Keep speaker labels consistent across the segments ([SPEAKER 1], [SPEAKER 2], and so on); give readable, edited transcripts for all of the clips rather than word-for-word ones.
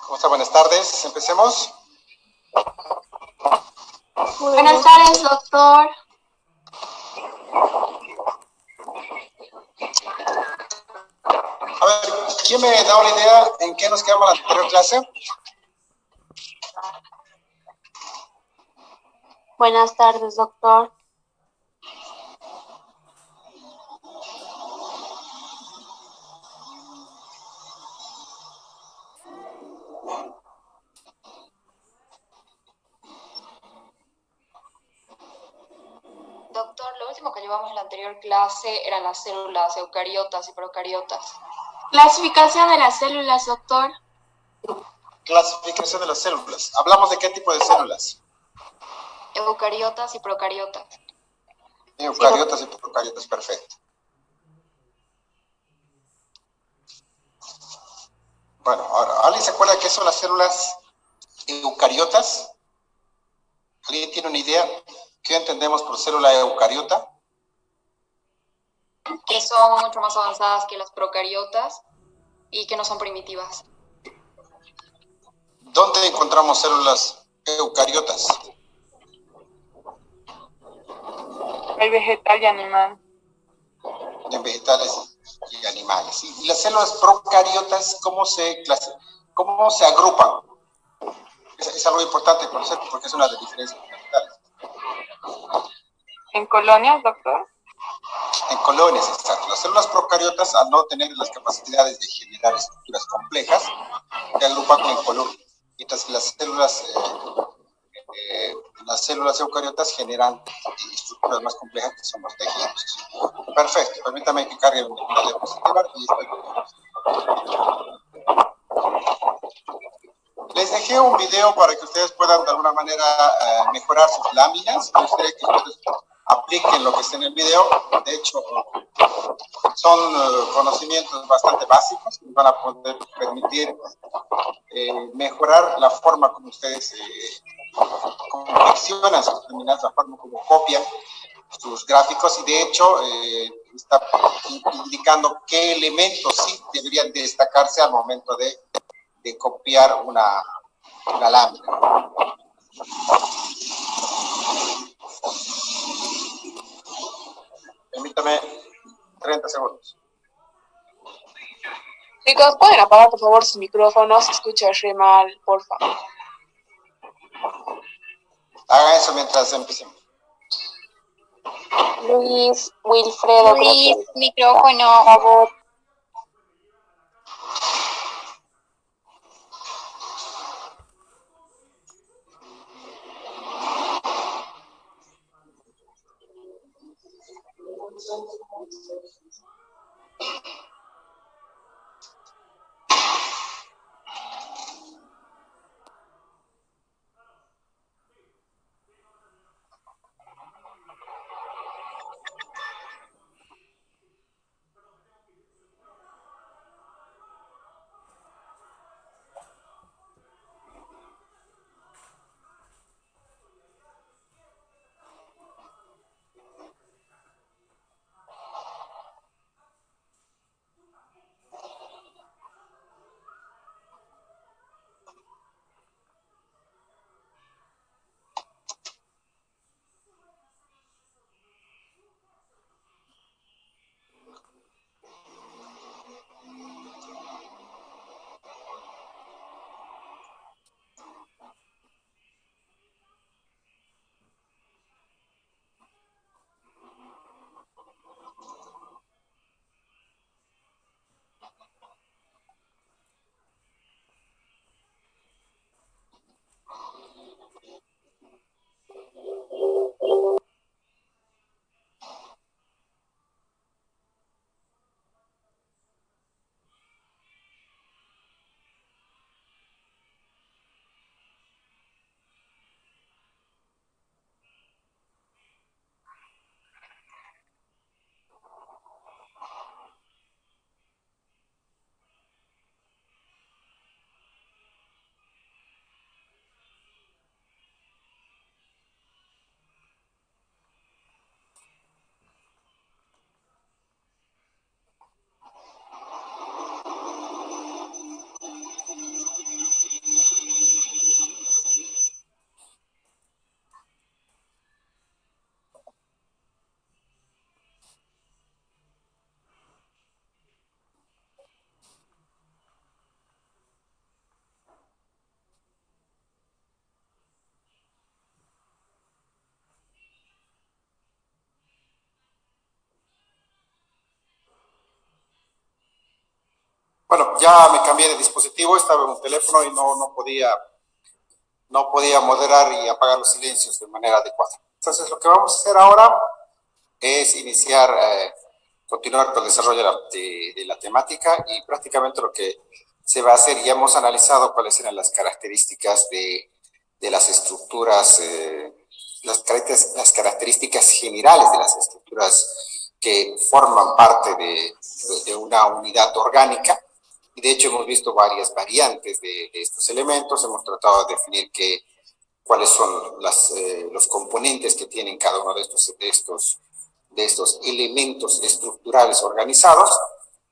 [SPEAKER 1] ¿Cómo está? Buenas tardes. Empecemos.
[SPEAKER 2] Buenas tardes, doctor.
[SPEAKER 1] A ver, ¿quién me da una idea en qué nos quedamos en la anterior clase?
[SPEAKER 2] Buenas tardes, doctor.
[SPEAKER 3] Doctor, lo último que llevamos en la anterior clase eran las células eucariotas y procariotas.
[SPEAKER 2] Clasificación de las células, doctor.
[SPEAKER 1] Clasificación de las células. ¿Hablamos de qué tipo de células?
[SPEAKER 3] Eucariotas y procariotas.
[SPEAKER 1] Eucariotas y procariotas, perfecto. Bueno, ahora, ¿alguien se acuerda de qué son las células eucariotas? ¿Alguien tiene una idea? ¿Qué entendemos por célula eucariota?
[SPEAKER 3] Que son mucho más avanzadas que las procariotas y que no son primitivas.
[SPEAKER 1] ¿Dónde encontramos células eucariotas?
[SPEAKER 4] Hay vegetal y animal.
[SPEAKER 1] En vegetales y animales. ¿Y las células procariotas cómo se agrupan? Es algo importante conocer porque es una de las diferencias fundamentales.
[SPEAKER 4] ¿En colonias, doctor?
[SPEAKER 1] En colonias, exacto. Las células procariotas, al no tener las capacidades de generar estructuras complejas, se agrupan en colonias. Mientras que las células eucariotas generan estructuras más complejas que son los tejidos. Perfecto. Permítame que cargue una diapositiva y estoy. Les dejé un video para que ustedes puedan de alguna manera mejorar sus láminas. Me gustaría que ustedes apliquen lo que está en el video. De hecho, son conocimientos bastante básicos que van a poder permitir mejorar la forma como ustedes confeccionan sus láminas, la forma como copian sus gráficos, y de hecho está indicando qué elementos sí deberían destacarse al momento de copiar una lámina. Permítame 30 segundos.
[SPEAKER 4] Chicos, ¿pueden apagar por favor sus micrófonos? Se escucha re mal, por favor.
[SPEAKER 1] Haga eso mientras empecemos.
[SPEAKER 2] Luis, Wilfredo.
[SPEAKER 3] Luis, micrófono.
[SPEAKER 2] Por favor.
[SPEAKER 1] Bueno, ya me cambié de dispositivo, estaba en un teléfono y no podía moderar y apagar los silencios de manera adecuada. Entonces, lo que vamos a hacer ahora es continuar con el desarrollo de la temática y prácticamente lo que se va a hacer, ya hemos analizado cuáles eran las características de las estructuras, las características generales de las estructuras que forman parte de una unidad orgánica. Y de hecho hemos visto varias variantes de estos elementos, hemos tratado de definir cuáles son los componentes que tienen cada uno de estos elementos estructurales organizados.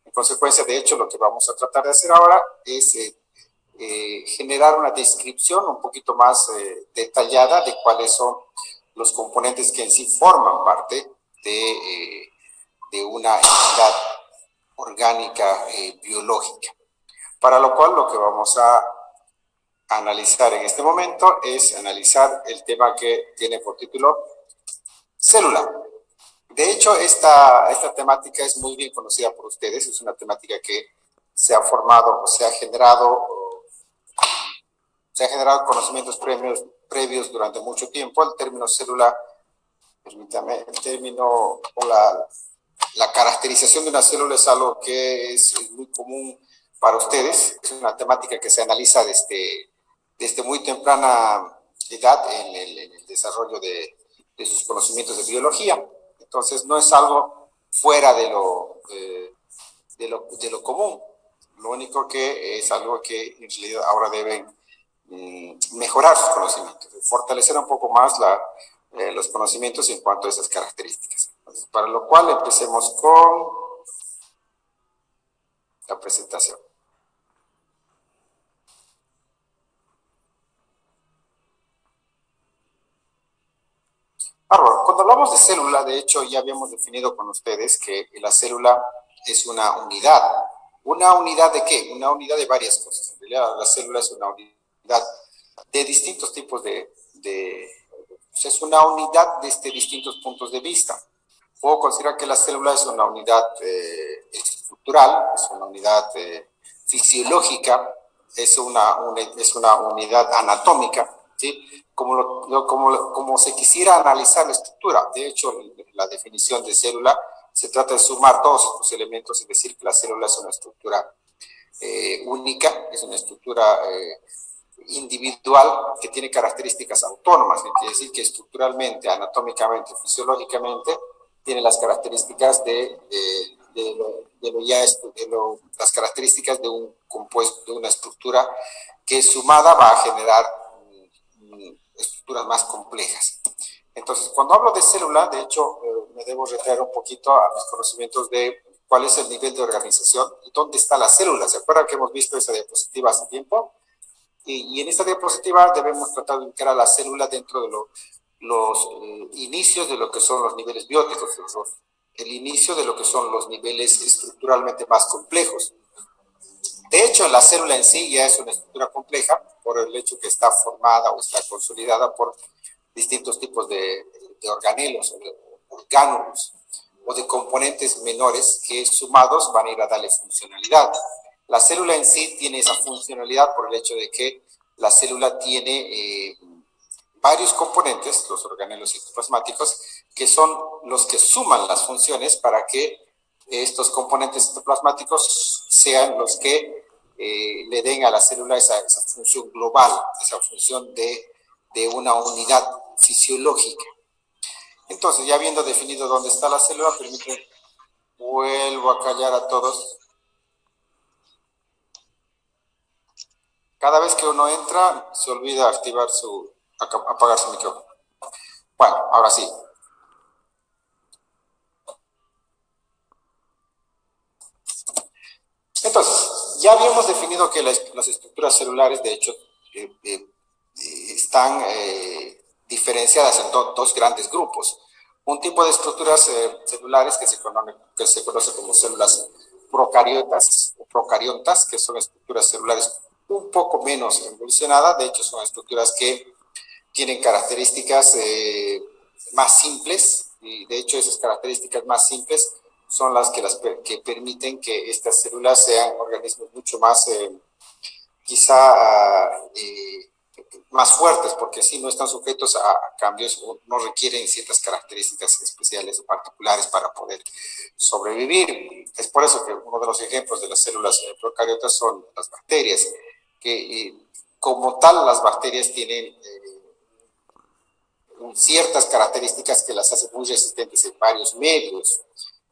[SPEAKER 1] En consecuencia, de hecho, lo que vamos a tratar de hacer ahora es generar una descripción un poquito más detallada de cuáles son los componentes que en sí forman parte de una entidad orgánica biológica. Para lo cual, lo que vamos a analizar en este momento es analizar el tema que tiene por título célula. De hecho, esta temática es muy bien conocida por ustedes, es una temática que se ha formado o se ha generado conocimientos previos durante mucho tiempo. El término célula, permítame, el término o la caracterización de una célula es algo que es muy común para ustedes. Es una temática que se analiza desde muy temprana edad en el desarrollo de sus conocimientos de biología. Entonces, no es algo fuera de lo común. Lo único que es algo que en realidad ahora deben mejorar sus conocimientos, fortalecer un poco más los conocimientos en cuanto a esas características. Entonces, para lo cual empecemos con la presentación. Cuando hablamos de célula, de hecho, ya habíamos definido con ustedes que la célula es una unidad. ¿Una unidad de qué? Una unidad de varias cosas. En realidad, la célula es una unidad de distintos tipos es una unidad desde distintos puntos de vista. Puedo considerar que la célula es una unidad estructural, es una unidad fisiológica, es una unidad anatómica, ¿sí? Como se quisiera analizar la estructura. De hecho, la definición de célula se trata de sumar todos estos elementos y decir que la célula es una estructura única, es una estructura individual que tiene características autónomas, quiere decir que estructuralmente, anatómicamente, fisiológicamente, tiene las características las características de un compuesto, de una estructura que sumada va a generar estructuras más complejas. Entonces, cuando hablo de célula, de hecho, me debo retraer un poquito a mis conocimientos de cuál es el nivel de organización y dónde está la célula. ¿Se acuerdan que hemos visto esa diapositiva hace tiempo? Y en esta diapositiva debemos tratar de ubicar a la célula dentro de los inicios de lo que son los niveles bióticos, el inicio de lo que son los niveles estructuralmente más complejos. De hecho, la célula en sí ya es una estructura compleja por el hecho que está formada o está consolidada por distintos tipos de organelos o de orgánulos o de componentes menores que sumados van a ir a darle funcionalidad. La célula en sí tiene esa funcionalidad por el hecho de que la célula tiene varios componentes, los organelos citoplasmáticos, que son los que suman las funciones para que estos componentes citoplasmáticos sean los que le den a la célula esa función global, esa función de una unidad fisiológica. Entonces, ya habiendo definido dónde está la célula, permíteme, vuelvo a callar a todos. Cada vez que uno entra, se olvida apagar su micrófono. Bueno, ahora sí. Entonces, ya habíamos definido que las estructuras celulares, de hecho, están diferenciadas en dos grandes grupos. Un tipo de estructuras celulares que se conoce como células procariotas, que son estructuras celulares un poco menos evolucionadas. De hecho, son estructuras que tienen características más simples, y de hecho esas características más simples son las que permiten que estas células sean organismos mucho más, más fuertes, porque si no están sujetos a cambios o no requieren ciertas características especiales o particulares para poder sobrevivir. Es por eso que uno de los ejemplos de las células procariotas son las bacterias, que como tal las bacterias tienen ciertas características que las hacen muy resistentes en varios medios.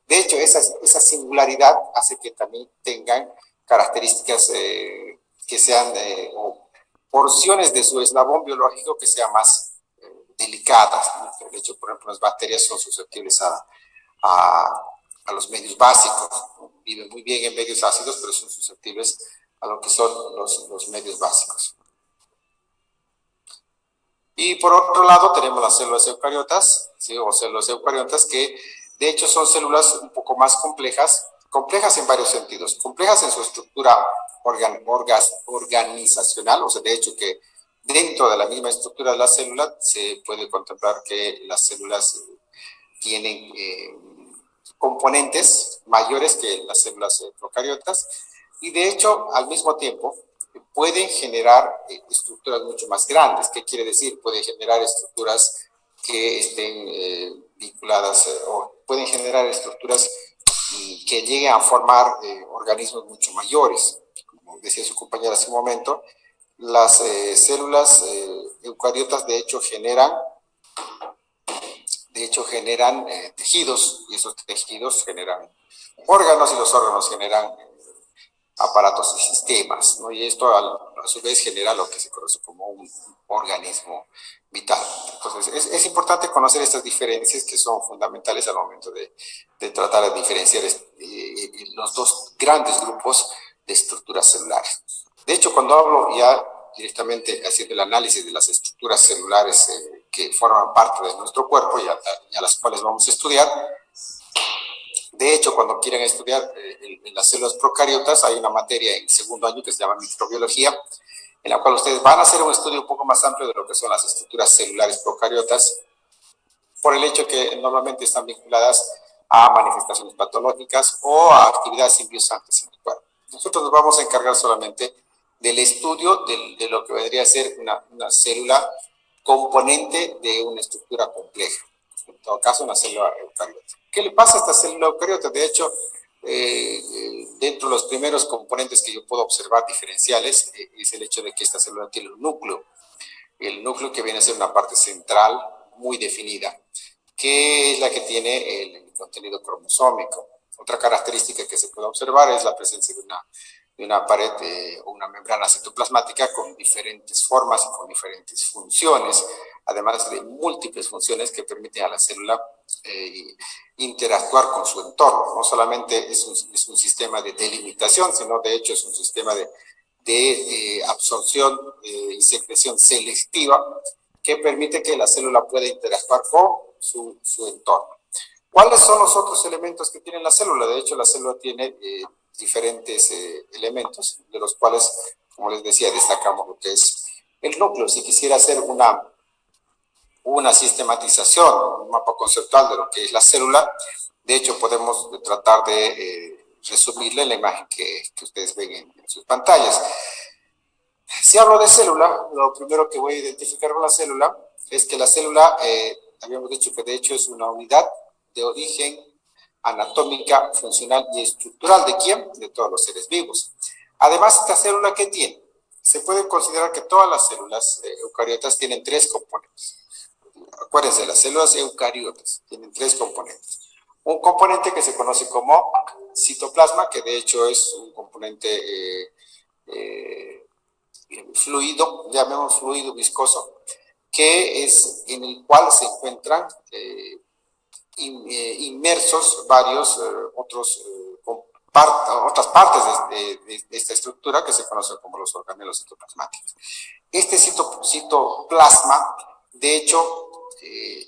[SPEAKER 1] De hecho, esa singularidad hace que también tengan características que sean o porciones de su eslabón biológico que sean más delicadas, ¿no? De hecho, por ejemplo, las bacterias son susceptibles a los medios básicos, ¿no? Viven muy bien en medios ácidos, pero son susceptibles a lo que son los medios básicos. Y por otro lado tenemos las células eucariotas, ¿sí? O células eucariotas que de hecho son células un poco más complejas en varios sentidos, complejas en su estructura organizacional, o sea, de hecho que dentro de la misma estructura de la célula se puede contemplar que las células tienen componentes mayores que las células procariotas y de hecho al mismo tiempo pueden generar estructuras mucho más grandes. ¿Qué quiere decir? Pueden generar estructuras que estén vinculadas o pueden generar estructuras que lleguen a formar organismos mucho mayores. Como decía su compañera hace un momento, las células eucariotas de hecho generan tejidos y esos tejidos generan órganos y los órganos generan aparatos y sistemas, ¿no? Y esto a su vez genera lo que se conoce como un organismo vital. Entonces, es importante conocer estas diferencias que son fundamentales al momento de tratar de diferenciar los dos grandes grupos de estructuras celulares. De hecho, cuando hablo ya directamente haciendo el análisis de las estructuras celulares que forman parte de nuestro cuerpo y a las cuales vamos a estudiar, de hecho, cuando quieren estudiar en las células procariotas, hay una materia en segundo año que se llama microbiología, en la cual ustedes van a hacer un estudio un poco más amplio de lo que son las estructuras celulares procariotas, por el hecho que normalmente están vinculadas a manifestaciones patológicas o a actividades simbiosantes en el cuerpo. Nosotros nos vamos a encargar solamente del estudio de lo que vendría a ser una célula componente de una estructura compleja, en todo caso una célula eucariota. ¿Qué le pasa a esta célula eucariota? De hecho, dentro de los primeros componentes que yo puedo observar diferenciales es el hecho de que esta célula tiene un núcleo. El núcleo que viene a ser una parte central muy definida, que es la que tiene el contenido cromosómico. Otra característica que se puede observar es la presencia de una pared o una membrana citoplasmática con diferentes formas y con diferentes funciones, además de múltiples funciones que permiten a la célula interactuar con su entorno. No solamente es un sistema de delimitación, sino de hecho es un sistema de absorción y secreción selectiva que permite que la célula pueda interactuar con su entorno. ¿Cuáles son los otros elementos que tiene la célula? De hecho, la célula tiene diferentes elementos, de los cuales, como les decía, destacamos lo que es el núcleo. Si quisiera hacer una sistematización, un mapa conceptual de lo que es la célula, de hecho podemos tratar de resumirle la imagen que ustedes ven en sus pantallas. Si hablo de célula, lo primero que voy a identificar con la célula es que la célula, habíamos dicho que de hecho es una unidad de origen anatómica, funcional y estructural. ¿De quién? De todos los seres vivos. Además, esta célula, ¿qué tiene? Se puede considerar que todas las células eucariotas tienen tres componentes. Acuérdense, las células eucariotas tienen tres componentes. Un componente que se conoce como citoplasma, que de hecho es un componente fluido, llamemos fluido viscoso, que es en el cual se encuentran inmersos varios otras partes de esta estructura que se conocen como los organelos citoplasmáticos. Este citoplasma, de hecho,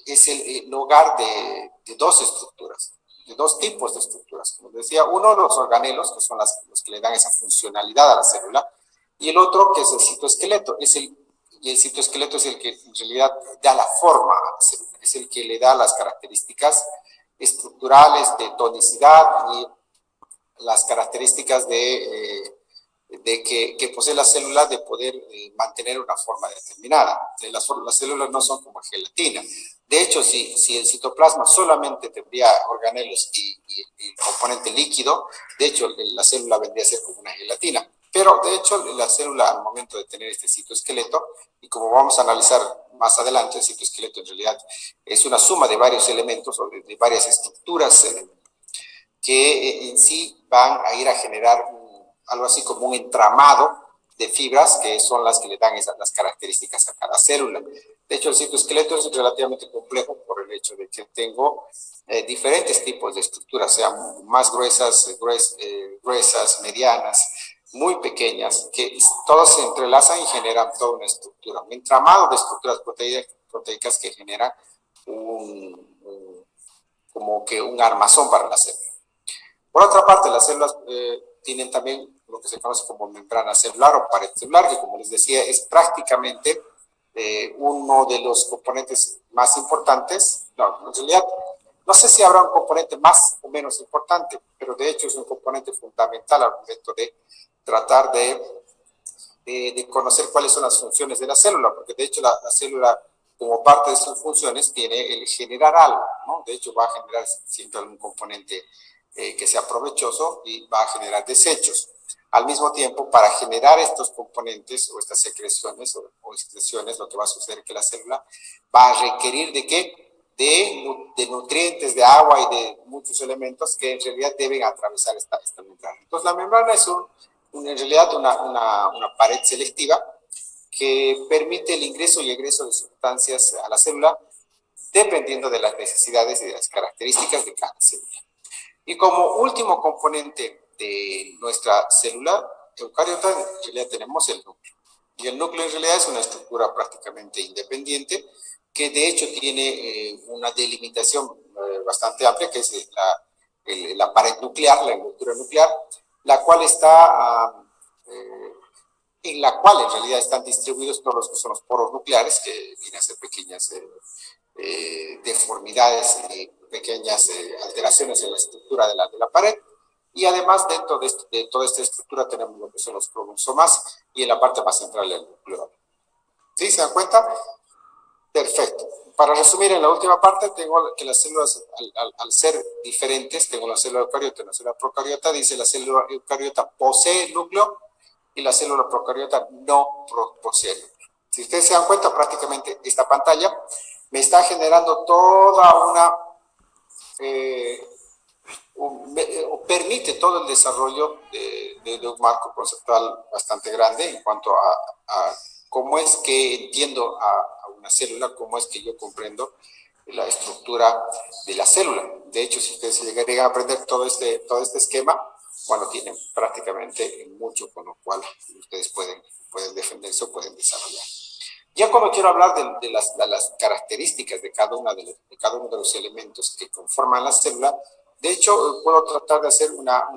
[SPEAKER 1] es el hogar de dos estructuras, de dos tipos de estructuras. Como decía, uno de los organelos, que son los que le dan esa funcionalidad a la célula, y el otro, que es el citoesqueleto. Y el citoesqueleto es el que en realidad da la forma a la célula, es el que le da las características estructurales, de tonicidad y las características que posee la célula de poder mantener una forma determinada. Las células no son como gelatina. De hecho, si el citoplasma solamente tendría organelos y el componente líquido, de hecho, la célula vendría a ser como una gelatina. Pero, de hecho, la célula, al momento de tener este citoesqueleto, y como vamos a analizar más adelante, el citoesqueleto en realidad es una suma de varios elementos o de varias estructuras que en sí van a ir a generar algo así como un entramado de fibras que son las que le dan las características a cada célula. De hecho, el citoesqueleto es relativamente complejo por el hecho de que tengo diferentes tipos de estructuras, sean más gruesas, medianas, muy pequeñas, que todas se entrelazan y generan toda una estructura, un entramado de estructuras proteicas que generan como que un armazón para la célula. Por otra parte, las células tienen también lo que se conoce como membrana celular o pared celular, que como les decía es prácticamente uno de los componentes más importantes. No, en realidad, no sé si habrá un componente más o menos importante, pero de hecho es un componente fundamental al momento de tratar de conocer cuáles son las funciones de la célula, porque de hecho la célula, como parte de sus funciones, tiene el generar algo, ¿no? De hecho va a generar siempre algún componente que sea provechoso y va a generar desechos. Al mismo tiempo, para generar estos componentes o estas secreciones o excreciones, lo que va a suceder es que la célula va a requerir ¿de qué? De nutrientes, de agua y de muchos elementos que en realidad deben atravesar esta membrana. Entonces, la membrana es en realidad una pared selectiva que permite el ingreso y egreso de sustancias a la célula dependiendo de las necesidades y de las características de cada célula. Y como último componente de nuestra célula eucariota, en realidad tenemos el núcleo. Y el núcleo en realidad es una estructura prácticamente independiente que de hecho tiene una delimitación bastante amplia, que es la pared nuclear, la envoltura nuclear, la cual está, en la cual en realidad están distribuidos todos los que son los poros nucleares, que vienen a ser pequeñas deformidades y pequeñas alteraciones en la estructura de la pared. Y además dentro de toda esta estructura tenemos lo que son los cromosomas y en la parte más central el núcleo. ¿Sí? ¿Se dan cuenta? Perfecto. Para resumir, en la última parte tengo que las células, al ser diferentes, tengo la célula eucariota y la célula procariota. Dice la célula eucariota posee el núcleo y la célula procariota no posee el núcleo. Si ustedes se dan cuenta, prácticamente esta pantalla me está generando toda una... permite todo el desarrollo de un marco conceptual bastante grande en cuanto a cómo es que entiendo a una célula, cómo es que yo comprendo la estructura de la célula. De hecho, si ustedes llegan a aprender todo este esquema, bueno, tienen prácticamente mucho con lo cual ustedes pueden defenderse o pueden desarrollar. Ya como quiero hablar de las características de cada uno de los elementos que conforman la célula, de hecho, puedo tratar de hacer una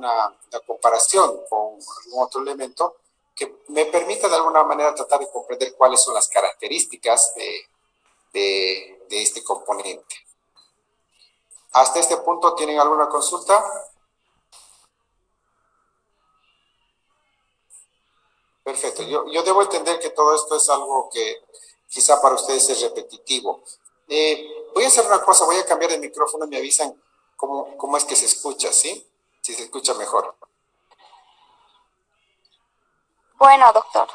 [SPEAKER 1] comparación con algún otro elemento que me permita de alguna manera tratar de comprender cuáles son las características de este componente. ¿Hasta este punto tienen alguna consulta? Perfecto. Yo debo entender que todo esto es algo que quizá para ustedes es repetitivo. Voy a hacer una cosa, voy a cambiar el micrófono y me avisan cómo es que se escucha, ¿sí? Si se escucha mejor.
[SPEAKER 2] Bueno, doctor.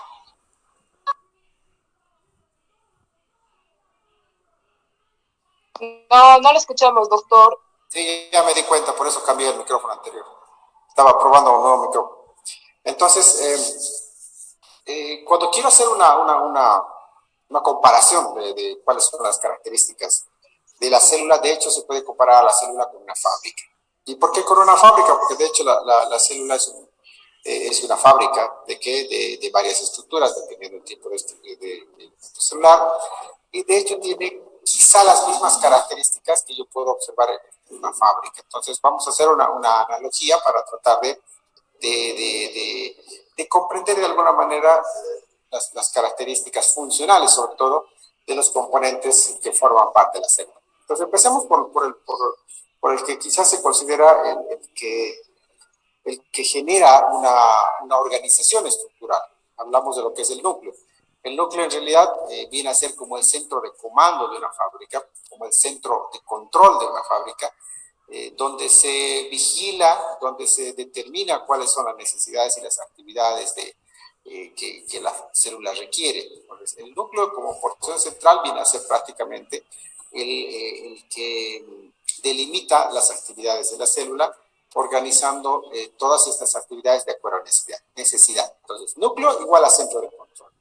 [SPEAKER 4] No lo escuchamos, doctor.
[SPEAKER 1] Sí, ya me di cuenta, por eso cambié el micrófono anterior. Estaba probando un nuevo micrófono. Entonces, cuando quiero hacer una comparación de cuáles son las características de la célula, de hecho se puede comparar a la célula con una fábrica. ¿Y por qué con una fábrica? Porque de hecho la célula es una fábrica de varias estructuras, dependiendo del tipo de celular, y de hecho tiene quizá las mismas características que yo puedo observar en una fábrica. Entonces vamos a hacer una analogía para tratar de comprender de alguna manera las características funcionales, sobre todo, de los componentes que forman parte de la célula. Entonces empecemos por por el que quizás se considera el que genera una organización estructural. Hablamos de lo que es el núcleo. El núcleo en realidad viene a ser como el centro de comando de una fábrica, como el centro de control de una fábrica, donde se vigila, donde se determina cuáles son las necesidades y las actividades que la célula requiere. Entonces, el núcleo como porción central viene a ser prácticamente el que delimita las actividades de la célula, organizando todas estas actividades de acuerdo a necesidad. Entonces, núcleo igual a centro de control.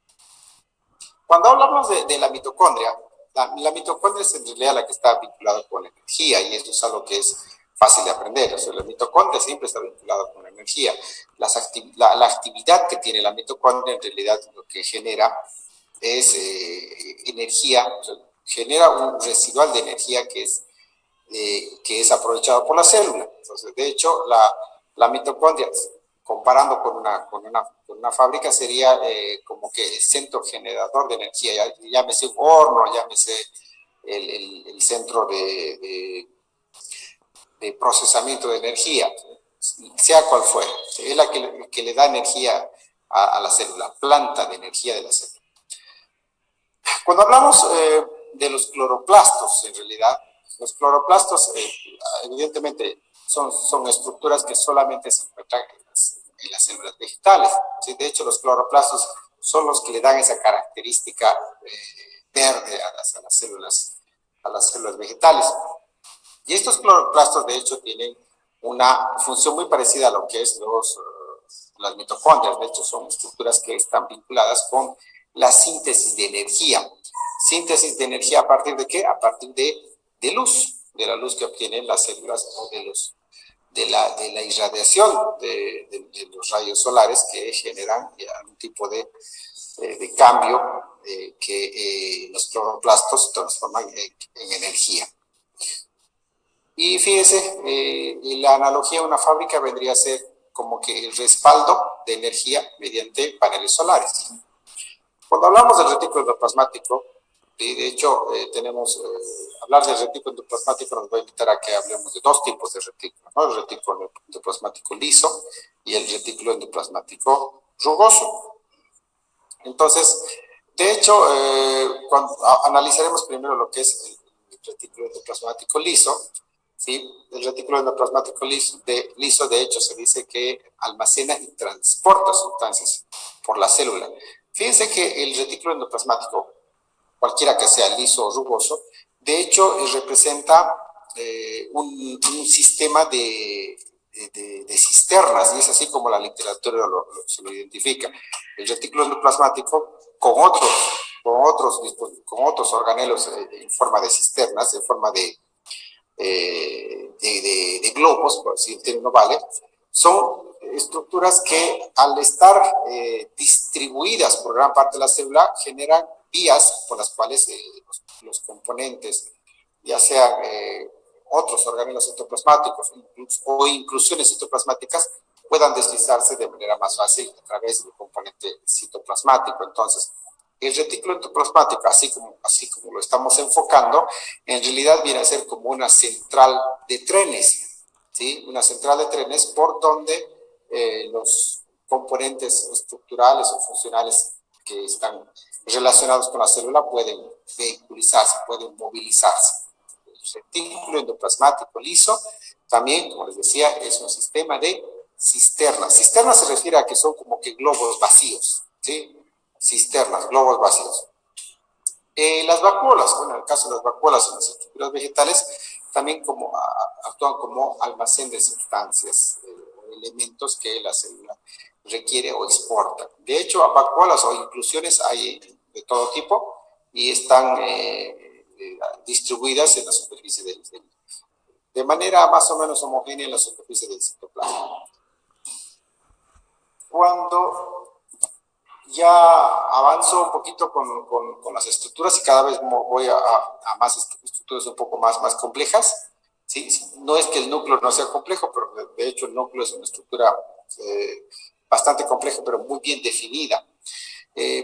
[SPEAKER 1] Cuando hablamos de la mitocondria, la mitocondria es en realidad la que está vinculada con la energía, y esto es algo que es fácil de aprender. O sea, la mitocondria siempre está vinculada con la energía. La actividad que tiene la mitocondria en realidad lo que genera es energía, o sea, genera un residual de energía que es aprovechado por la célula. Entonces, de hecho, la mitocondria, comparando con una fábrica, sería como que el centro generador de energía, llámese un horno, llámese el centro de procesamiento de energía, sea cual fuera. Es la que le da energía a la célula, planta de energía de la célula. Cuando hablamos de los cloroplastos, en realidad, los cloroplastos evidentemente son estructuras que solamente se encuentran en las células vegetales. ¿Sí? De hecho, los cloroplastos son los que le dan esa característica verde a las células vegetales. Y estos cloroplastos, de hecho, tienen una función muy parecida a lo que es las mitocondrias. De hecho, son estructuras que están vinculadas con la síntesis de energía. ¿Síntesis de energía a partir de qué? A partir de luz, de la luz que obtienen las células, o de la irradiación de los rayos solares, que generan algún tipo de cambio que los cloroplastos transforman en energía. Y fíjense, la analogía de una fábrica vendría a ser como que el respaldo de energía mediante paneles solares. Cuando hablamos del retículo endoplasmático, y de hecho hablar del retículo endoplasmático nos va a invitar a que hablemos de dos tipos de retículo, ¿no? El retículo endoplasmático liso y el retículo endoplasmático rugoso. Entonces, de hecho, cuando analizaremos primero lo que es el retículo endoplasmático liso, ¿sí? El retículo endoplasmático liso, de hecho, se dice que almacena y transporta sustancias por la célula. Fíjense que el retículo endoplasmático, cualquiera que sea liso o rugoso, de hecho representa un sistema de cisternas, y es así como la literatura se lo identifica. El retículo endoplasmático con otros organelos en forma de cisternas, en forma de globos, por si el término vale, son estructuras que al estar distribuidas por gran parte de la célula generan vías por las cuales los componentes, ya sean otros organelos citoplasmáticos o inclusiones citoplasmáticas, puedan deslizarse de manera más fácil a través del componente citoplasmático. Entonces, el retículo endoplasmático, así como lo estamos enfocando, en realidad viene a ser como una central de trenes, ¿sí? Una central de trenes por donde los componentes estructurales o funcionales que están relacionados con la célula pueden vehiculizarse, pueden movilizarse. El retículo endoplasmático liso también, como les decía, es un sistema de cisternas. Cisternas se refiere a que son como que globos vacíos, ¿sí? Cisternas, globos vacíos. Las vacuolas, bueno, en el caso de las vacuolas en las estructuras vegetales, también actúan como almacén de sustancias, elementos que la célula requiere o exporta. De hecho, vacuolas o inclusiones hay de todo tipo y están distribuidas en la superficie de manera más o menos homogénea en la superficie del citoplasma. Cuando ya avanzo un poquito con las estructuras y cada vez voy a más estructuras un poco más complejas, ¿sí? No es que el núcleo no sea complejo, pero de hecho el núcleo es una estructura bastante compleja, pero muy bien definida.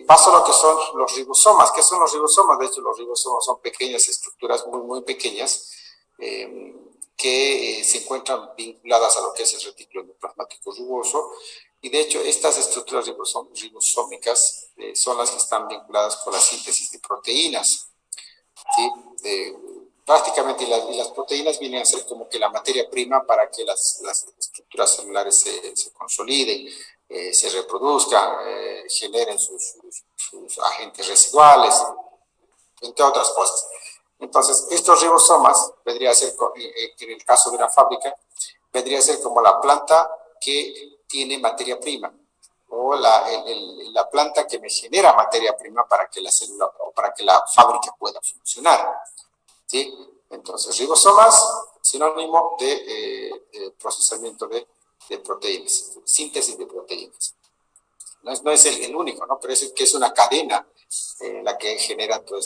[SPEAKER 1] Paso a lo que son los ribosomas. ¿Qué son los ribosomas? De hecho, los ribosomas son pequeñas estructuras, muy, muy pequeñas, que se encuentran vinculadas a lo que es el retículo endoplasmático rugoso, y de hecho estas estructuras ribosómicas son las que están vinculadas con la síntesis de proteínas, ¿sí? Prácticamente las proteínas vienen a ser como que la materia prima para que las estructuras celulares se consoliden, se reproduzcan, generen sus agentes residuales, entre otras cosas. Entonces, estos ribosomas vendría a ser, en el caso de una fábrica, vendría a ser como la planta que tiene materia prima, o la planta que me genera materia prima para que la célula o para que la fábrica pueda funcionar, ¿sí? Entonces, ribosomas, sinónimo de procesamiento de proteínas, síntesis de proteínas. No es el único, ¿no? Pero es que es una cadena la que genera toda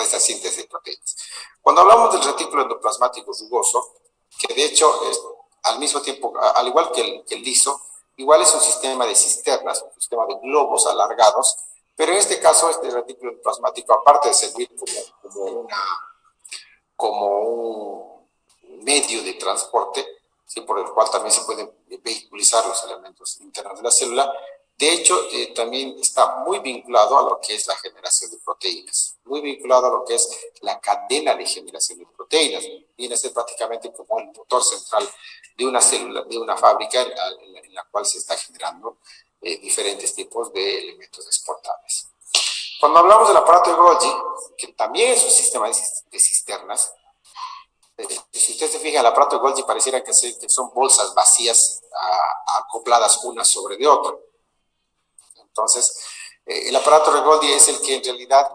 [SPEAKER 1] esta síntesis de proteínas. Cuando hablamos del retículo endoplasmático rugoso, que de hecho es al mismo tiempo, al igual que el liso, igual es un sistema de cisternas, un sistema de globos alargados, pero en este caso este retículo endoplasmático, aparte de servir como un medio de transporte, ¿sí? Por el cual también se pueden vehiculizar los elementos internos de la célula. De hecho, también está muy vinculado a lo que es la generación de proteínas, muy vinculado a lo que es la cadena de generación de proteínas. Viene a ser prácticamente como el motor central de una célula, de una fábrica en la cual se está generando diferentes tipos de elementos exportables. Cuando hablamos del aparato de Golgi, que también es un sistema de cisternas, si usted se fija, el aparato de Golgi pareciera que son bolsas vacías acopladas una sobre de otra. Entonces, el aparato de Golgi es el que en realidad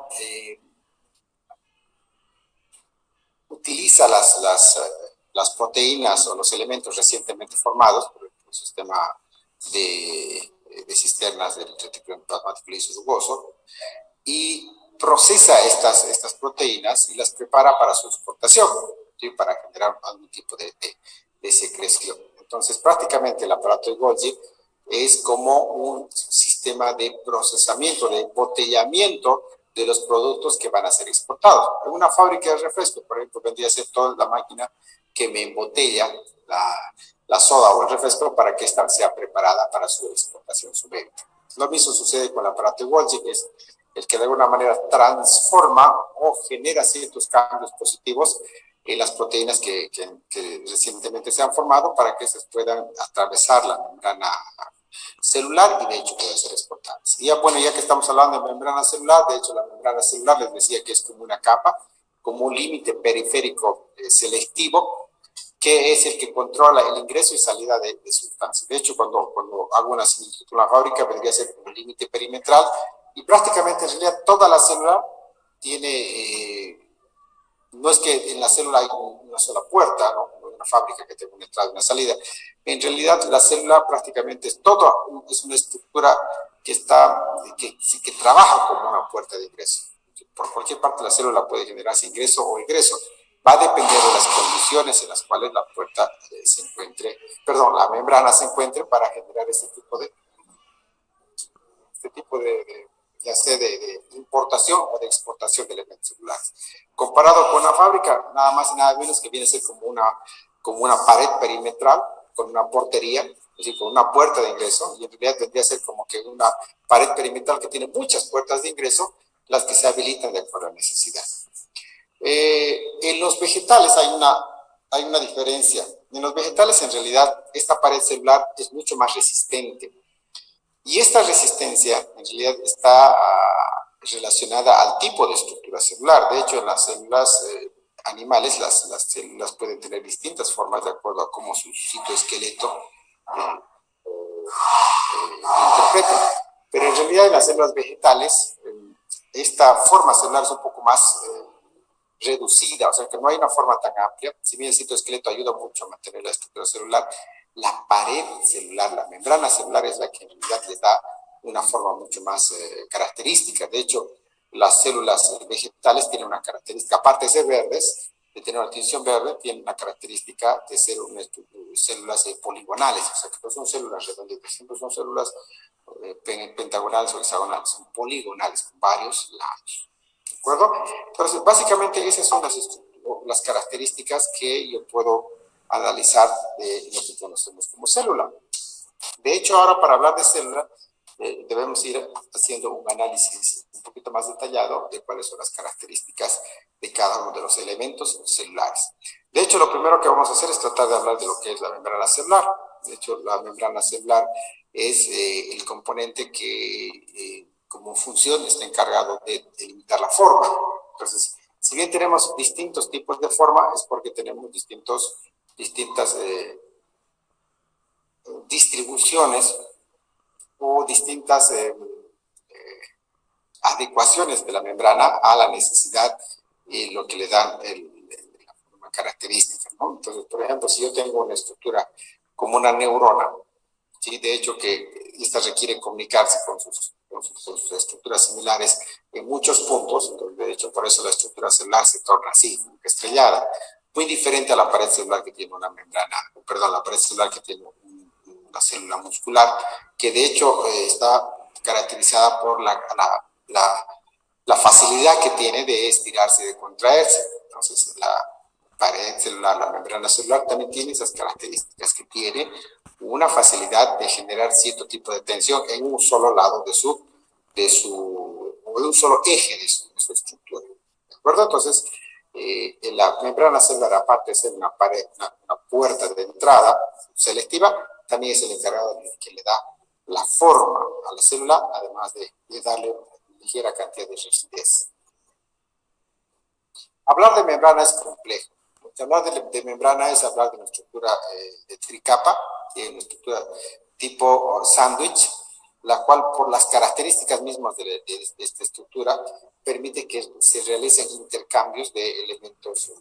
[SPEAKER 1] utiliza las proteínas o los elementos recientemente formados por el sistema de cisternas del retículo endoplasmático liso rugoso, y procesa estas proteínas y las prepara para su exportación, ¿sí? Para generar algún tipo de secreción. Entonces, prácticamente el aparato de Golgi es como un sistema de procesamiento, de embotellamiento de los productos que van a ser exportados. En una fábrica de refresco, por ejemplo, vendría a ser toda la máquina que me embotella la soda o el refresco para que ésta sea preparada para su exportación, su venta. Lo mismo sucede con el aparato de Golgi, que es el que de alguna manera transforma o genera ciertos cambios positivos en las proteínas que recientemente se han formado para que se puedan atravesar la membrana celular y de hecho pueden ser exportadas. Y ya que estamos hablando de membrana celular, de hecho la membrana celular les decía que es como una capa, como un límite periférico selectivo, que es el que controla el ingreso y salida de sustancias. De hecho, cuando hago una similitud con la fábrica, vendría a ser como un límite perimetral, y prácticamente en realidad toda la célula tiene, no es que en la célula hay una sola puerta, ¿no? Como en una fábrica que tiene una entrada y una salida. En realidad la célula prácticamente es una estructura que trabaja como una puerta de ingreso. Por cualquier parte de la célula puede generarse ingreso o egreso. Va a depender de las condiciones en las cuales la membrana se encuentre para generar este tipo ya sea de importación o de exportación de elementos celulares. Comparado con una fábrica, nada más y nada menos que viene a ser como una pared perimetral con una portería, es decir, con una puerta de ingreso, y en realidad tendría que ser como que una pared perimetral que tiene muchas puertas de ingreso, las que se habilitan de acuerdo a la necesidad. En los vegetales hay una diferencia. En los vegetales, en realidad, esta pared celular es mucho más resistente. Y esta resistencia, en realidad, está relacionada al tipo de estructura celular. De hecho, en las células animales, las células pueden tener distintas formas de acuerdo a cómo su citoesqueleto interpreta. Pero en realidad, en las células vegetales, esta forma celular es un poco más reducida, o sea que no hay una forma tan amplia. Si bien el citoesqueleto ayuda mucho a mantener la estructura celular, la pared celular, la membrana celular es la que en realidad les da una forma mucho más característica. De hecho, las células vegetales tienen una característica, aparte de ser verdes, de tener una tinción verde, tienen una característica de ser células poligonales, o sea que no son células redonditas, siempre son células pentagonales o hexagonales, son poligonales con varios lados. ¿De acuerdo? Entonces, básicamente esas son las estructuras. las características que yo puedo analizar de lo que conocemos como célula. De hecho, ahora para hablar de célula, debemos ir haciendo un análisis un poquito más detallado de cuáles son las características de cada uno de los elementos celulares. De hecho, lo primero que vamos a hacer es tratar de hablar de lo que es la membrana celular. De hecho, la membrana celular es el componente que como función está encargado de delimitar la forma. Entonces, si bien tenemos distintos tipos de forma, es porque tenemos distintas distribuciones o distintas adecuaciones de la membrana a la necesidad y lo que le dan la forma característica, ¿no? Entonces, por ejemplo, si yo tengo una estructura como una neurona, ¿sí? De hecho que esta requiere comunicarse con sus estructuras similares en muchos puntos, entonces, de hecho por eso la estructura celular se torna así, estrellada, muy diferente a la pared celular que tiene una membrana, perdón, la pared celular que tiene una célula muscular, que de hecho está caracterizada por la facilidad que tiene de estirarse y de contraerse. Entonces, la pared celular, la membrana celular, también tiene esas características, que tiene una facilidad de generar cierto tipo de tensión en un solo lado o de un solo eje de su estructura. ¿De acuerdo? Entonces, la membrana celular, aparte de ser una pared, una puerta de entrada selectiva, también es el encargado de que le da la forma a la célula, además de darle una ligera cantidad de rigidez. Hablar de membrana es complejo. Hablar de membrana es hablar de una estructura de tricapa, una estructura tipo sándwich, la cual por las características mismas de esta estructura permite que se realicen intercambios de elementos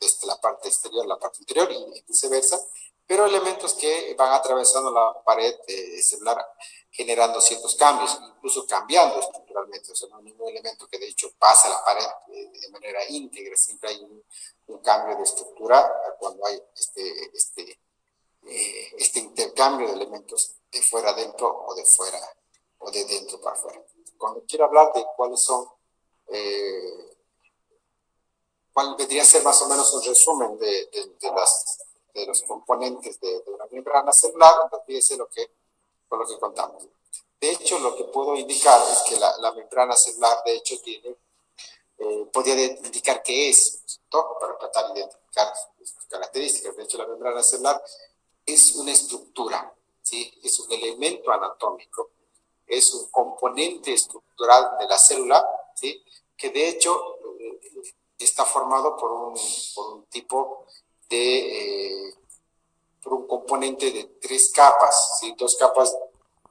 [SPEAKER 1] desde la parte exterior a la parte interior y viceversa, pero elementos que van atravesando la pared celular generando ciertos cambios, incluso cambiando estructuralmente. O sea, no hay ningún elemento que de hecho pase a la pared de manera íntegra, siempre hay un cambio de estructura cuando hay este intercambio de elementos de fuera adentro o de fuera o de dentro para afuera. Cuando quiero hablar de cuáles son, cuál vendría a ser más o menos un resumen de los componentes de una membrana celular, entonces fíjense con lo que contamos. De hecho, lo que puedo indicar es que la membrana celular, de hecho, podría indicar qué es, ¿no? Para tratar de identificar sus características. De hecho, la membrana celular es una estructura, ¿sí? Es un elemento anatómico, es un componente estructural de la célula, ¿sí? Que de hecho está formado por un tipo por un componente de 3 capas, ¿sí? 2 capas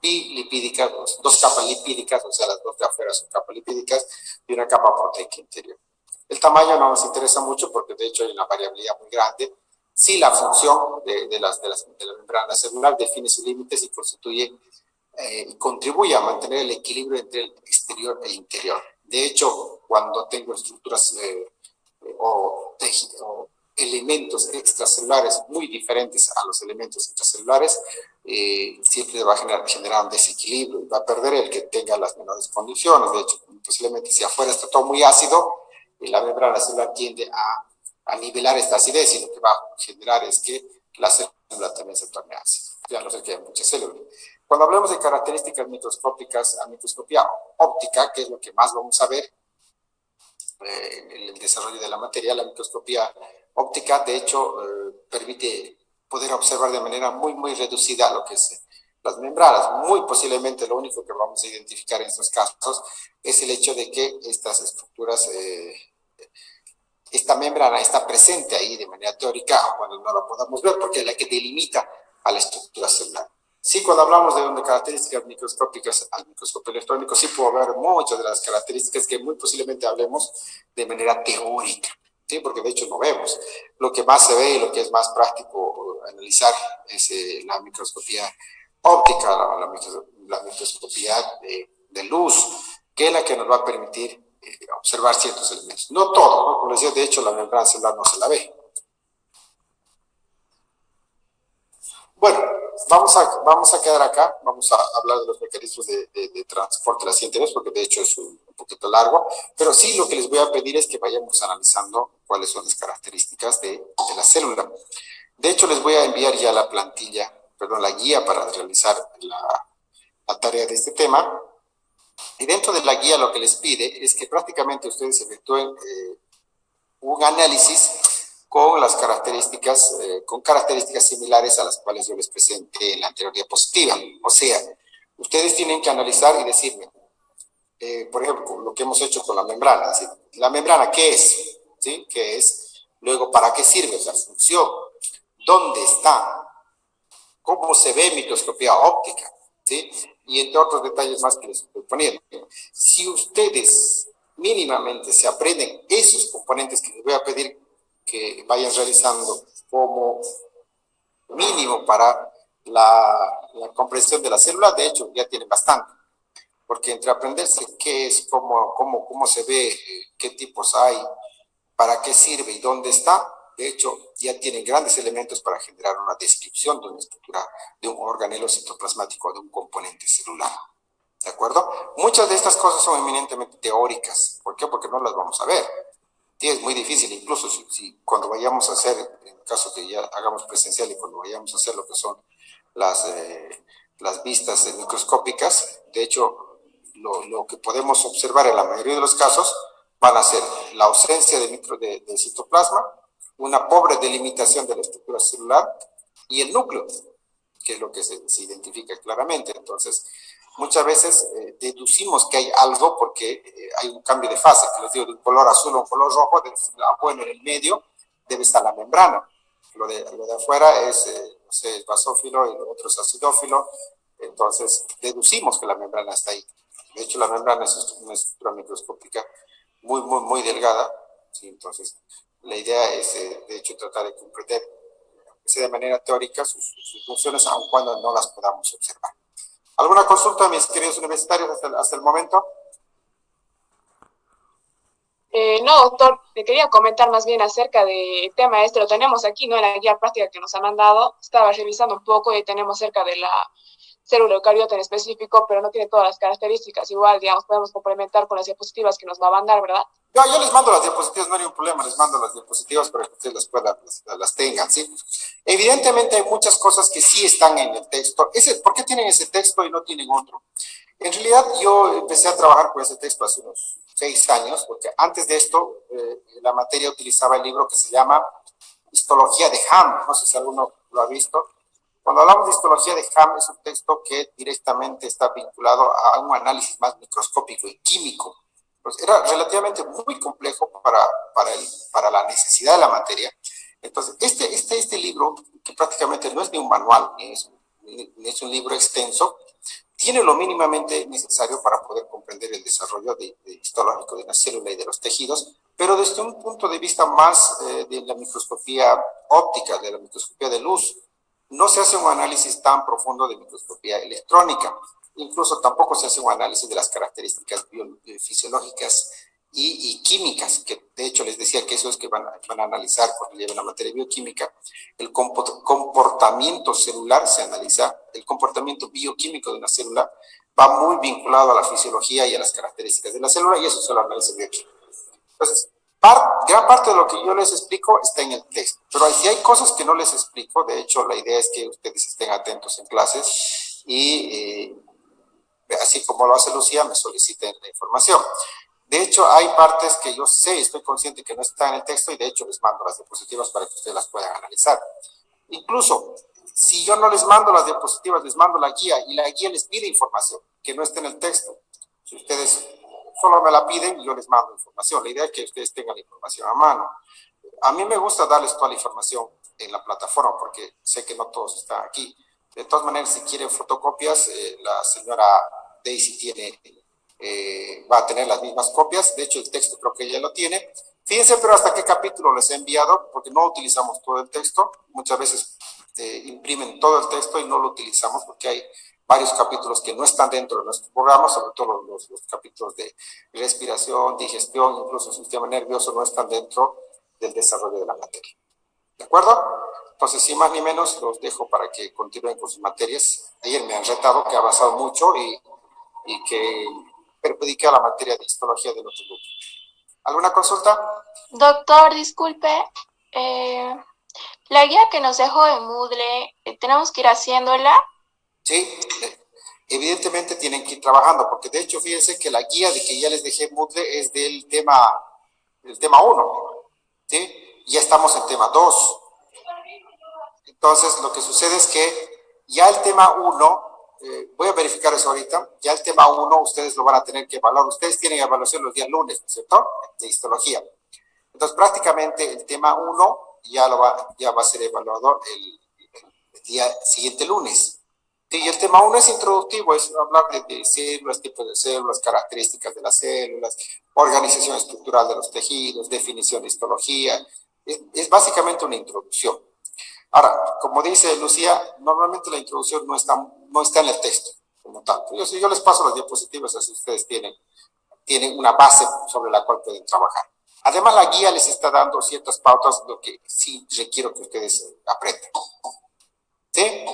[SPEAKER 1] bilipídicas, 2 capas lipídicas, o sea, las dos de afuera son capas lipídicas, y una capa proteica interior. El tamaño no nos interesa mucho porque de hecho hay una variabilidad muy grande. Sí, la función de la membrana celular define sus límites y constituye y contribuye a mantener el equilibrio entre el exterior e interior. De hecho, cuando tengo estructuras o elementos extracelulares muy diferentes a los elementos intracelulares, siempre va a generar un desequilibrio y va a perder el que tenga las menores condiciones. De hecho, posiblemente si afuera está todo muy ácido, la membrana celular tiende a nivelar esta acidez, y lo que va a generar es que la célula también se torne ácida, ya no sé que hay muchas células. Cuando hablamos de características microscópicas a microscopía óptica, que es lo que más vamos a ver en el desarrollo de la materia, la microscopía óptica, de hecho, permite poder observar de manera muy, muy reducida lo que es las membranas. Muy posiblemente lo único que vamos a identificar en estos casos es el hecho de que estas estructuras, esta membrana está presente ahí de manera teórica, cuando no la podamos ver, porque es la que delimita a la estructura celular. Sí, cuando hablamos de características microscópicas al microscopio electrónico, sí puedo ver muchas de las características que muy posiblemente hablemos de manera teórica, ¿sí? Porque de hecho no vemos. Lo que más se ve y lo que es más práctico analizar es la microscopía óptica, la microscopía de luz, que es la que nos va a permitir observar ciertos elementos. No todo, ¿no? Como les decía, de hecho la membrana celular no se la ve. Bueno, vamos a quedar acá, vamos a hablar de los mecanismos de transporte de la siguiente vez, porque de hecho es un un poquito largo, pero sí lo que les voy a pedir es que vayamos analizando cuáles son las características de la célula. De hecho, les voy a enviar ya la plantilla, perdón, la guía para realizar la tarea de este tema. Y dentro de la guía lo que les pide es que prácticamente ustedes efectúen un análisis con las características, con características similares a las cuales yo les presenté en la anterior diapositiva. O sea, ustedes tienen que analizar y decirme, por ejemplo, lo que hemos hecho con la membrana. ¿Sí? La membrana, ¿qué es? ¿Sí? ¿Qué es? Luego, ¿para qué sirve? O sea, función. ¿Dónde está? ¿Cómo se ve en microscopía óptica? ¿Sí? Y entre otros detalles más que les estoy poniendo. Si ustedes mínimamente se aprenden esos componentes que les voy a pedir que vayan realizando como mínimo para la comprensión de la célula, de hecho ya tienen bastante, porque entre aprenderse qué es, cómo se ve, qué tipos hay, para qué sirve y dónde está, de hecho ya tienen grandes elementos para generar una descripción de una estructura de un organelo citoplasmático, de un componente celular. ¿De acuerdo? Muchas de estas cosas son eminentemente teóricas. ¿Por qué? Porque no las vamos a ver. Sí, es muy difícil, incluso si cuando vayamos a hacer, en el caso que ya hagamos presencial y cuando vayamos a hacer lo que son las vistas microscópicas, de hecho, lo que podemos observar en la mayoría de los casos van a ser la ausencia de citoplasma, una pobre delimitación de la estructura celular y el núcleo, que es lo que se identifica claramente. Entonces, muchas veces deducimos que hay algo porque hay un cambio de fase, que les digo, de un color azul a un color rojo, bueno, en el medio debe estar la membrana. Lo de afuera es, no sé, es basófilo y lo otro es acidófilo. Entonces, deducimos que la membrana está ahí. De hecho, la membrana es una estructura microscópica muy delgada. ¿Sí? Entonces, la idea es, de hecho, tratar de comprender, aunque sea de manera teórica, sus funciones, aun cuando no las podamos observar. ¿Alguna consulta, mis queridos universitarios, hasta el momento?
[SPEAKER 4] No, doctor, le quería comentar más bien acerca del tema este, lo tenemos aquí, ¿no? En la guía práctica que nos ha mandado, estaba revisando un poco y tenemos cerca de la célula eucariota en específico, pero no tiene todas las características. Igual, digamos, podemos complementar con las diapositivas que nos va a mandar, ¿verdad?
[SPEAKER 1] Yo les mando las diapositivas, no hay ningún problema, les mando las diapositivas para que ustedes las tengan, ¿sí? Evidentemente hay muchas cosas que sí están en el texto. ¿Por qué tienen ese texto y no tienen otro? En realidad yo empecé a trabajar con ese texto hace unos 6 años, porque antes de esto la materia utilizaba el libro que se llama Histología de Ham, no sé si alguno lo ha visto. Cuando hablamos de histología de Ham es un texto que directamente está vinculado a un análisis más microscópico y químico. Pues era relativamente muy complejo para la necesidad de la materia. Entonces, este libro, que prácticamente no es ni un manual, ni es un libro extenso, tiene lo mínimamente necesario para poder comprender el desarrollo histológico de la célula y de los tejidos, pero desde un punto de vista más de la microscopía óptica, de la microscopía de luz. No se hace un análisis tan profundo de microscopía electrónica. Incluso tampoco se hace un análisis de las características fisiológicas y químicas, que de hecho les decía que eso es que van a analizar cuando lleven la materia bioquímica. El comportamiento celular se analiza, el comportamiento bioquímico de una célula va muy vinculado a la fisiología y a las características de la célula, y eso se lo analiza el bioquímico. Entonces, gran parte de lo que yo les explico está en el texto, pero si hay cosas que no les explico, de hecho la idea es que ustedes estén atentos en clases y así como lo hace Lucía, me soliciten la información. De hecho, hay partes que yo sé, estoy consciente que no están en el texto y de hecho les mando las diapositivas para que ustedes las puedan analizar. Incluso, si yo no les mando las diapositivas, les mando la guía y la guía les pide información que no está en el texto. Si ustedes solo me la piden, yo les mando información. La idea es que ustedes tengan la información a mano. A mí me gusta darles toda la información en la plataforma porque sé que no todos están aquí. De todas maneras, si quieren fotocopias, la señora Daisy va a tener las mismas copias. De hecho, el texto creo que ella lo tiene. Fíjense, pero hasta qué capítulo les he enviado, porque no utilizamos todo el texto. Muchas veces imprimen todo el texto y no lo utilizamos porque hay varios capítulos que no están dentro de nuestro programa, sobre todo los capítulos de respiración, digestión, incluso el sistema nervioso no están dentro del desarrollo de la materia. ¿De acuerdo? Entonces, sin más ni menos, los dejo para que continúen con sus materias. Ayer me han retado que ha avanzado mucho y que dedique a la materia de histología del otro grupo. ¿Alguna consulta?
[SPEAKER 2] Doctor, disculpe, la guía que nos dejó en Moodle, ¿tenemos que ir haciéndola?
[SPEAKER 1] Sí, evidentemente tienen que ir trabajando, porque de hecho fíjense que la guía de que ya les dejé en Moodle es del tema 1, ¿sí? Ya estamos en tema 2. Entonces, lo que sucede es que ya el tema 1, voy a verificar eso ahorita, ya el tema 1 ustedes lo van a tener que evaluar. Ustedes tienen evaluación los días lunes, ¿no es cierto? De histología. Entonces, prácticamente el tema 1 ya va a ser evaluado el día siguiente lunes. Sí, y el tema 1 es introductivo, es hablar de células, tipos de células, características de las células, organización estructural de los tejidos, definición de histología. Es básicamente una introducción. Ahora, como dice Lucía, normalmente la introducción no está en el texto como tal. Yo les paso las diapositivas, así ustedes tienen una base sobre la cual pueden trabajar. Además, la guía les está dando ciertas pautas, lo que sí requiero que ustedes aprendan. ¿Sí?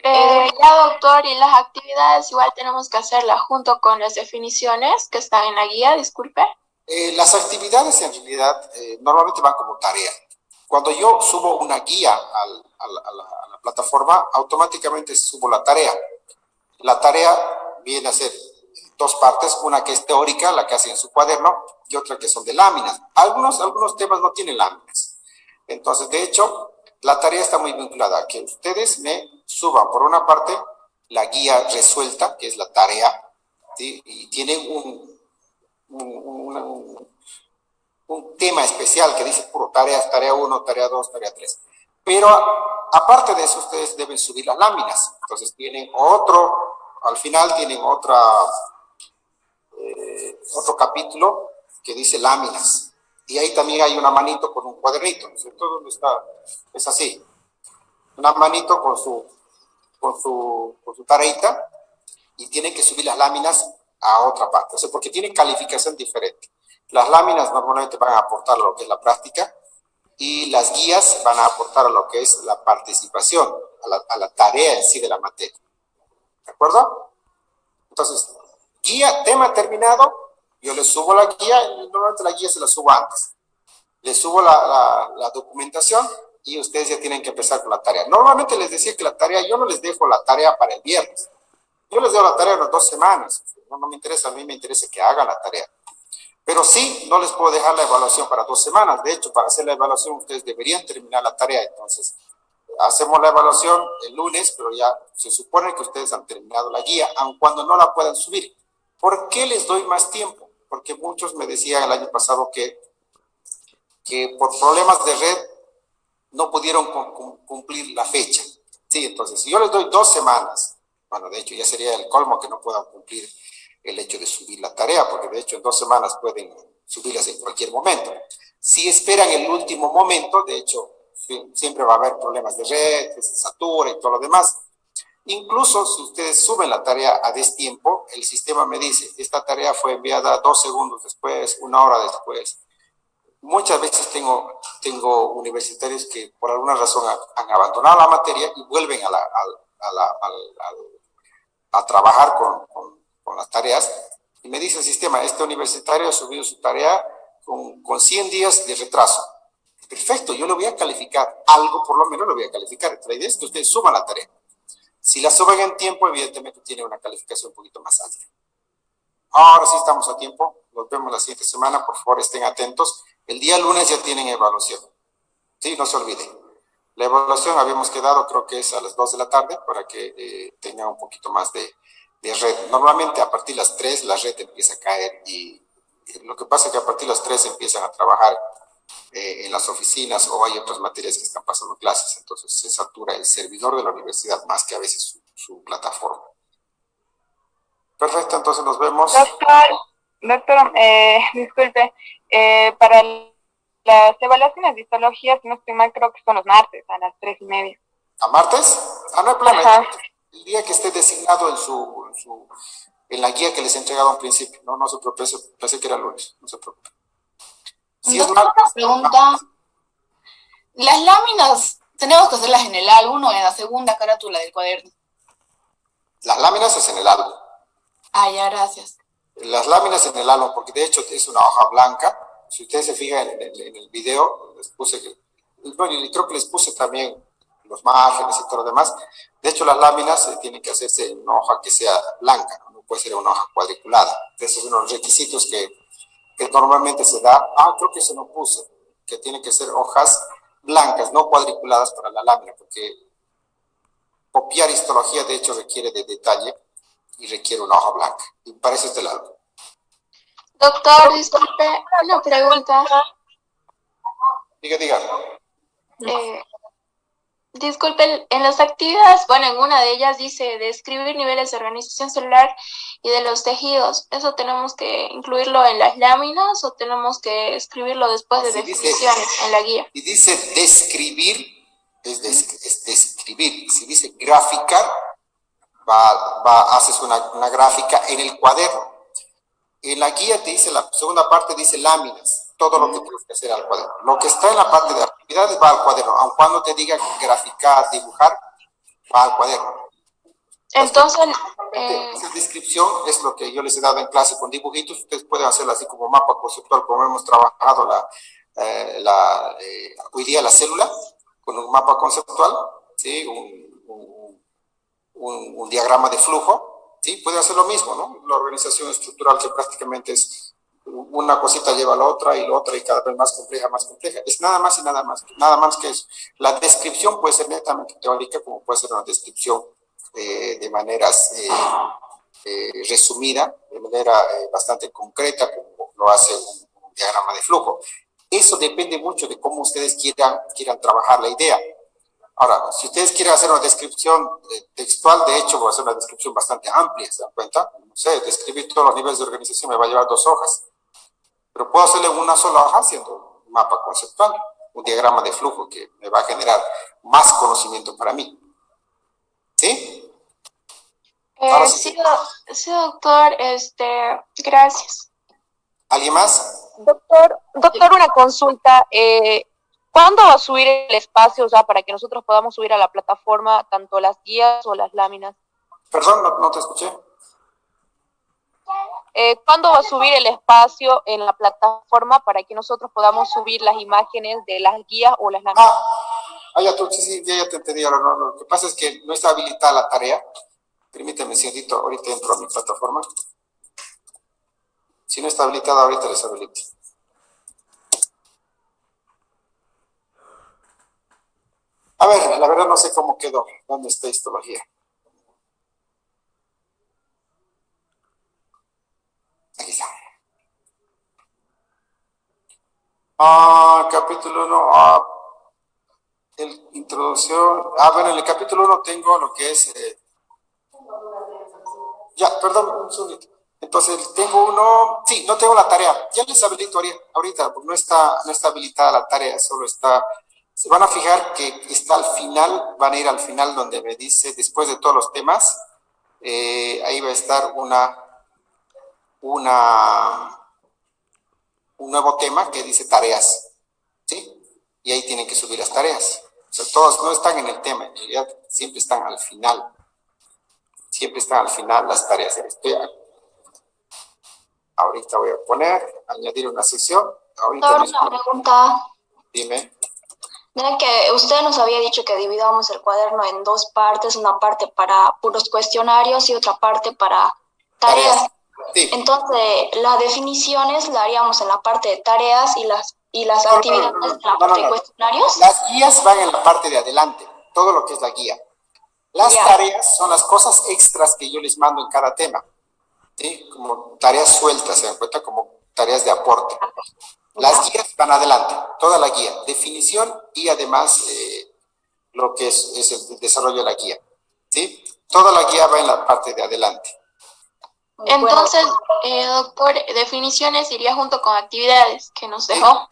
[SPEAKER 2] Ya, doctor, y las actividades igual tenemos que hacerlas junto con las definiciones que están en la guía, disculpe.
[SPEAKER 1] Las actividades en realidad normalmente van como tarea. Cuando yo subo una guía a la plataforma, automáticamente subo la tarea. La tarea viene a ser 2 partes, una que es teórica, la que hacen en su cuaderno, y otra que son de láminas. Algunos temas no tienen láminas. Entonces, de hecho, la tarea está muy vinculada a que ustedes me suban, por una parte, la guía resuelta, que es la tarea, ¿sí? Y tienen un tema especial que dice puro tareas, tarea 1, tarea 2, tarea 3. Pero aparte de eso, ustedes deben subir las láminas. Entonces tienen al final tienen otro capítulo que dice láminas. Y ahí también hay una manito con un cuadernito, ¿no es cierto? ¿Dónde está? Es así. Una manito con su tareita, y tienen que subir las láminas a otra parte. O sea, porque tienen calificación diferente. Las láminas normalmente van a aportar a lo que es la práctica, y las guías van a aportar a lo que es la participación, a la tarea en sí de la materia. ¿De acuerdo? Entonces, tema terminado, yo les subo la guía, y normalmente la guía se la subo antes. Les subo la documentación, y ustedes ya tienen que empezar con la tarea. Normalmente les decía que la tarea, yo no les dejo la tarea para el viernes. Yo les doy la tarea en las 2 semanas. No me interesa, a mí me interesa que hagan la tarea. Pero sí, no les puedo dejar la evaluación para 2 semanas. De hecho, para hacer la evaluación, ustedes deberían terminar la tarea. Entonces, hacemos la evaluación el lunes, pero ya se supone que ustedes han terminado la guía, aun cuando no la puedan subir. ¿Por qué les doy más tiempo? Porque muchos me decían el año pasado que por problemas de red no pudieron cumplir la fecha. Sí, entonces, si yo les doy 2 semanas, bueno, de hecho ya sería el colmo que no puedan cumplir el hecho de subir la tarea, porque de hecho en 2 semanas pueden subirlas en cualquier momento. Si esperan el último momento, de hecho, siempre va a haber problemas de red, que se satura y todo lo demás. Incluso si ustedes suben la tarea a destiempo, el sistema me dice, esta tarea fue enviada 2 segundos después, 1 hora después. Muchas veces tengo universitarios que por alguna razón han abandonado la materia y vuelven a trabajar con las tareas, y me dice el sistema, este universitario ha subido su tarea con 100 días de retraso. Perfecto, yo lo voy a calificar, algo por lo menos lo voy a calificar. La idea es que ustedes suban la tarea. Si la suben en tiempo, evidentemente tiene una calificación un poquito más alta. Ahora sí estamos a tiempo, nos vemos la siguiente semana, por favor estén atentos. El día lunes ya tienen evaluación. Sí, no se olviden. La evaluación habíamos quedado, creo que es a las 2 de la tarde, para que tengan un poquito más de red. Normalmente a partir de las 3 la red empieza a caer, y lo que pasa es que a partir de las 3 empiezan a trabajar en las oficinas, o hay otras materias que están pasando clases, entonces se satura el servidor de la universidad más que a veces su plataforma. Perfecto, entonces nos vemos.
[SPEAKER 5] Doctor, disculpe, para las evaluaciones de histología, si no estoy mal, creo que son los martes a las 3:30.
[SPEAKER 1] ¿A martes? No hay problema.
[SPEAKER 5] Ajá.
[SPEAKER 1] El día que esté designado en la guía que les he entregado al principio. No se preocupe, pensé que era lunes, no se preocupe. Si es
[SPEAKER 6] Doctor, una pregunta. ¿Las láminas tenemos que hacerlas en el álbum o en la segunda carátula del cuaderno?
[SPEAKER 1] Las láminas es en el álbum.
[SPEAKER 6] Ah, ya, gracias.
[SPEAKER 1] Las láminas en el álbum, porque de hecho es una hoja blanca. Si ustedes se fijan en el video, les puse, bueno, y creo que les puse también los márgenes y todo lo demás. De hecho, las láminas tienen que hacerse en una hoja que sea blanca, no puede ser una hoja cuadriculada. Esos son los requisitos que normalmente se da. Creo que eso no puse, que tienen que ser hojas blancas, no cuadriculadas para la lámina, porque copiar histología de hecho requiere de detalle y requiere una hoja blanca. Y para eso es del álbum.
[SPEAKER 2] Doctor, disculpe, una pregunta.
[SPEAKER 1] Diga.
[SPEAKER 2] Disculpe, en las actividades, bueno, en una de ellas dice describir niveles de organización celular y de los tejidos. ¿Eso tenemos que incluirlo en las láminas o tenemos que escribirlo después de definiciones en la guía?
[SPEAKER 1] Y dice describir, es describir. Si dice graficar, haces una gráfica en el cuaderno. En la guía te dice, la segunda parte dice láminas, todo lo que tienes que hacer al cuaderno. Lo que está en la parte de actividades va al cuaderno, aun cuando te diga graficar, dibujar, va al cuaderno.
[SPEAKER 2] Entonces,
[SPEAKER 1] esa descripción es lo que yo les he dado en clase con dibujitos. Ustedes pueden hacerlo así como mapa conceptual, como hemos trabajado hoy día la célula, con un mapa conceptual, ¿sí? un diagrama de flujo. Sí, puede hacer lo mismo, ¿no? La organización estructural que prácticamente es una cosita lleva a la otra y la otra y cada vez más compleja, más compleja. Es nada más y nada más que eso. La descripción puede ser netamente teórica, como puede ser una descripción de maneras resumida, de manera bastante concreta, como lo hace un diagrama de flujo. Eso depende mucho de cómo ustedes quieran trabajar la idea. Ahora, si ustedes quieren hacer una descripción textual, de hecho, voy a hacer una descripción bastante amplia, ¿se dan cuenta? No sé, describir todos los niveles de organización me va a llevar 2 hojas. Pero puedo hacerle una sola hoja haciendo un mapa conceptual, un diagrama de flujo que me va a generar más conocimiento para mí. ¿Sí? Ahora sí.
[SPEAKER 2] Sí, doctor, gracias.
[SPEAKER 1] ¿Alguien más?
[SPEAKER 5] Doctor, una consulta. ¿Cuándo va a subir el espacio, o sea, para que nosotros podamos subir a la plataforma tanto las guías o las láminas?
[SPEAKER 1] Perdón, no te escuché.
[SPEAKER 5] ¿Cuándo va a subir el espacio en la plataforma para que nosotros podamos subir las imágenes de las guías o las láminas?
[SPEAKER 1] Ya te entendí. Ahora, no, lo que pasa es que no está habilitada la tarea. Permíteme un segundito, ahorita entro a mi plataforma. Si no está habilitada, ahorita les habilito. A ver, la verdad no sé cómo quedó. ¿Dónde está histología? Aquí está. Capítulo 1. Introducción. Bueno, en el capítulo 1 tengo lo que es... perdón, un segundito. Entonces, tengo uno... Sí, no tengo la tarea. Ya les habilito ahorita, porque no está habilitada la tarea, solo está... Se van a fijar que está al final, van a ir al final donde me dice, después de todos los temas, ahí va a estar un nuevo tema que dice tareas, ¿sí? Y ahí tienen que subir las tareas. O sea, todos no están en el tema, en realidad siempre están al final. Siempre están al final las tareas. Ahorita voy a añadir una sección. Ahorita
[SPEAKER 3] mismo. Una pregunta.
[SPEAKER 1] Dime.
[SPEAKER 3] Mira que usted nos había dicho que dividamos el cuaderno en 2 partes, una parte para puros cuestionarios y otra parte para tareas.
[SPEAKER 1] Sí.
[SPEAKER 3] Entonces, las definiciones las haríamos en la parte de tareas y las actividades en la parte de cuestionarios.
[SPEAKER 1] Las guías van en la parte de adelante, todo lo que es la guía. Las tareas son las cosas extras que yo les mando en cada tema, ¿sí? Como tareas sueltas, ¿se dan cuenta? Como tareas de aporte. Las guías van adelante, toda la guía, definición y además lo que es el desarrollo de la guía, ¿sí? Toda la guía va en la parte de adelante.
[SPEAKER 2] Entonces, doctor, definiciones iría junto con actividades que nos dejó.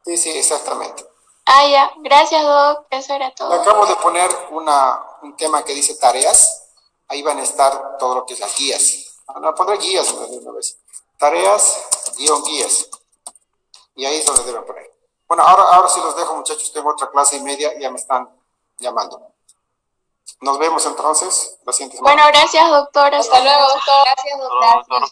[SPEAKER 1] Sí, exactamente.
[SPEAKER 2] Ya, gracias, doc, eso era todo.
[SPEAKER 1] Acabo de poner un tema que dice tareas, ahí van a estar todo lo que es las guías. Pondré guías una vez. Tareas, guías. Y ahí es donde deben poner. Bueno, ahora sí los dejo, muchachos. Tengo otra clase y media, ya me están llamando. Nos vemos entonces la siguiente semana.
[SPEAKER 2] Bueno, gracias, doctor.
[SPEAKER 3] Hasta luego, doctor. Gracias, doctor.